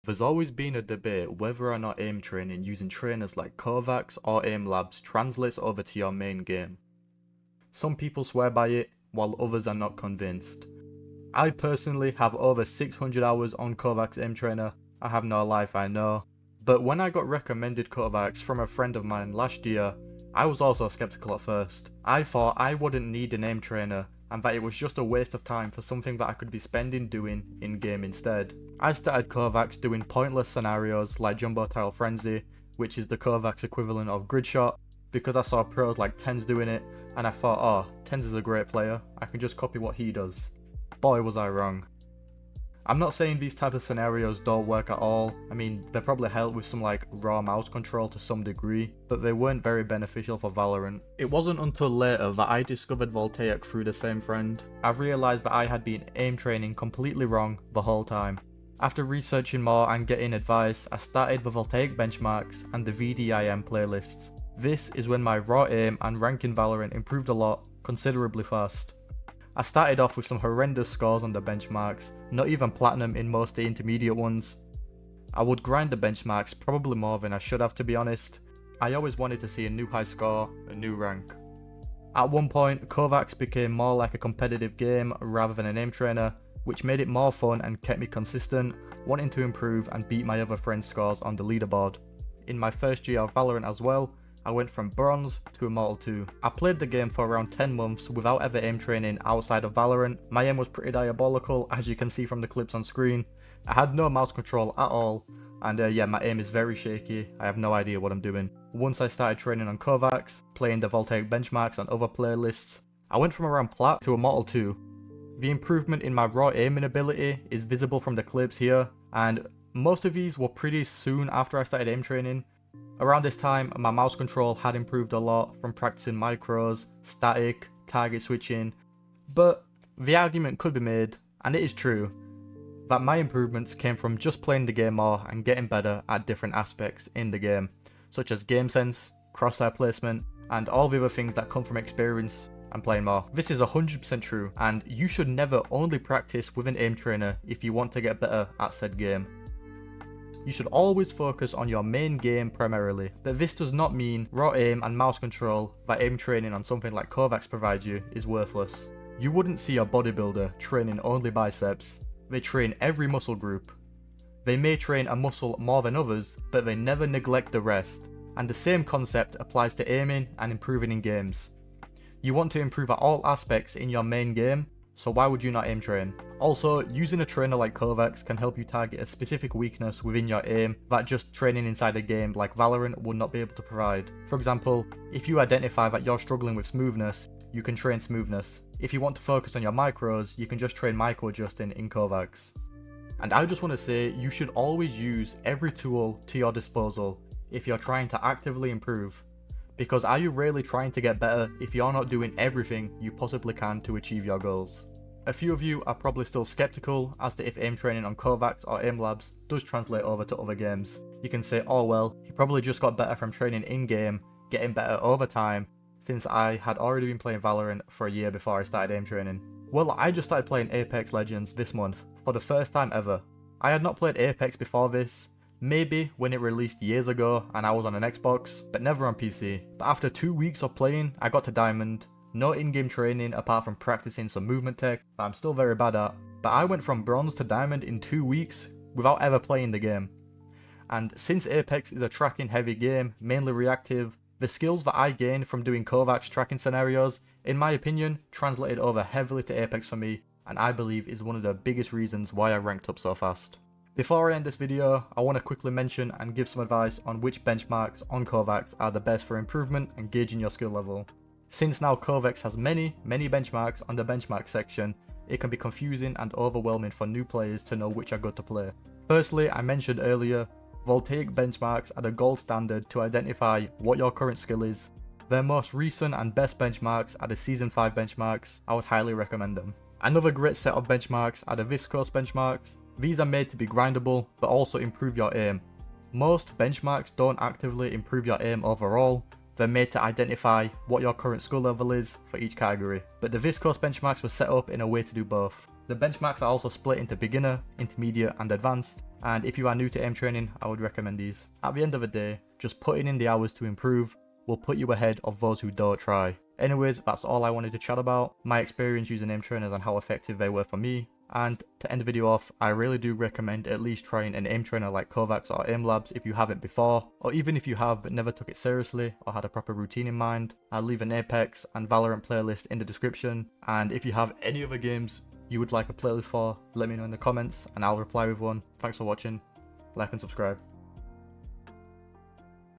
There's always been a debate whether or not aim training using trainers like Kovaaks or aim labs translates over to your main game. Some people swear by it, while others are not convinced. I personally have over 600 hours on Kovaaks aim trainer. I have no life, I know. But when I got recommended Kovaaks from a friend of mine last year, I was also skeptical at first. I thought I wouldn't need an aim trainer, and that it was just a waste of time for something that I could be spending doing in-game instead. I started Kovaaks doing pointless scenarios like Jumbo Tile Frenzy, which is the Kovaaks equivalent of Grid Shot, because I saw pros like Tens doing it, and I thought, oh, Tens is a great player, I can just copy what he does. Boy was I wrong. I'm not saying these types of scenarios don't work at all. I mean, they probably help with some like raw mouse control to some degree, but they weren't very beneficial for Valorant. It wasn't until later that I discovered Voltaic through the same friend. I've realised that I had been aim training completely wrong the whole time. After researching more and getting advice, I started the Voltaic benchmarks and the VDIM playlists. This is when my raw aim and rank in Valorant improved a lot, considerably fast. I started off with some horrendous scores on the benchmarks, not even platinum in most of the intermediate ones. I would grind the benchmarks probably more than I should have, to be honest. I always wanted to see a new high score, a new rank. At one point, Kovaaks became more like a competitive game rather than an aim trainer, which made it more fun and kept me consistent, wanting to improve and beat my other friends' scores on the leaderboard. In my first year of Valorant as well, I went from Bronze to Immortal 2. I played the game for around 10 months without ever aim training outside of Valorant. My aim was pretty diabolical, as you can see from the clips on screen. I had no mouse control at all, and yeah, my aim is very shaky. I have no idea what I'm doing. Once I started training on Kovaaks, playing the Voltaic benchmarks on other playlists, I went from around Plat to Immortal 2. The improvement in my raw aiming ability is visible from the clips here, and most of these were pretty soon after I started aim training. Around this time, my mouse control had improved a lot from practicing micros, static, target switching, but the argument could be made, and it is true, that my improvements came from just playing the game more and getting better at different aspects in the game, such as game sense, crosshair placement, and all the other things that come from experience and playing more. This is 100% true, and you should never only practice with an aim trainer if you want to get better at said game. You should always focus on your main game primarily, but this does not mean raw aim and mouse control that aim training on something like Kovaaks provides you is worthless. You wouldn't see a bodybuilder training only biceps. They train every muscle group. They may train a muscle more than others, but they never neglect the rest, and the same concept applies to aiming and improving in games. You want to improve at all aspects in your main game, so why would you not aim train? Also, using a trainer like Kovaaks can help you target a specific weakness within your aim that just training inside a game like Valorant would not be able to provide. For example, if you identify that you're struggling with smoothness, you can train smoothness. If you want to focus on your micros, you can just train micro adjusting in Kovaaks. And I just want to say, you should always use every tool to your disposal if you're trying to actively improve. Because are you really trying to get better if you're not doing everything you possibly can to achieve your goals? A few of you are probably still skeptical as to if aim training on Kovaaks or aim labs does translate over to other games. You can say, oh well, he probably just got better from training in-game, getting better over time, since I had already been playing Valorant for a year before I started aim training. Well, I just started playing Apex Legends this month, for the first time ever. I had not played Apex before this, maybe when it released years ago and I was on an Xbox, but never on PC. But after 2 weeks of playing, I got to Diamond. No in-game training apart from practicing some movement tech that I'm still very bad at. But I went from Bronze to Diamond in 2 weeks without ever playing the game. And since Apex is a tracking heavy game, mainly reactive, the skills that I gained from doing Kovaaks tracking scenarios, in my opinion, translated over heavily to Apex for me, and I believe is one of the biggest reasons why I ranked up so fast. Before I end this video, I want to quickly mention and give some advice on which benchmarks on Kovaaks are the best for improvement and gauging your skill level. Since now Kovaaks has many benchmarks on the benchmark section, it can be confusing and overwhelming for new players to know which are good to play. Firstly, I mentioned earlier, Voltaic benchmarks are the gold standard to identify what your current skill is. Their most recent and best benchmarks are the Season 5 benchmarks. I would highly recommend them. Another great set of benchmarks are the Viscose benchmarks. These are made to be grindable, but also improve your aim. Most benchmarks don't actively improve your aim overall, they're made to identify what your current skill level is for each category. But the Viscose benchmarks were set up in a way to do both. The benchmarks are also split into beginner, intermediate and advanced, and if you are new to aim training, I would recommend these. At the end of the day, just putting in the hours to improve will put you ahead of those who don't try. Anyways, that's all I wanted to chat about, my experience using aim trainers and how effective they were for me. And to end the video off, I really do recommend at least trying an aim trainer like Kovaaks or Aim Labs if you haven't before, or even if you have but never took it seriously or had a proper routine in mind. I'll leave an Apex and Valorant playlist in the description, and if you have any other games you would like a playlist for, let me know in the comments and I'll reply with one. Thanks for watching, like and subscribe.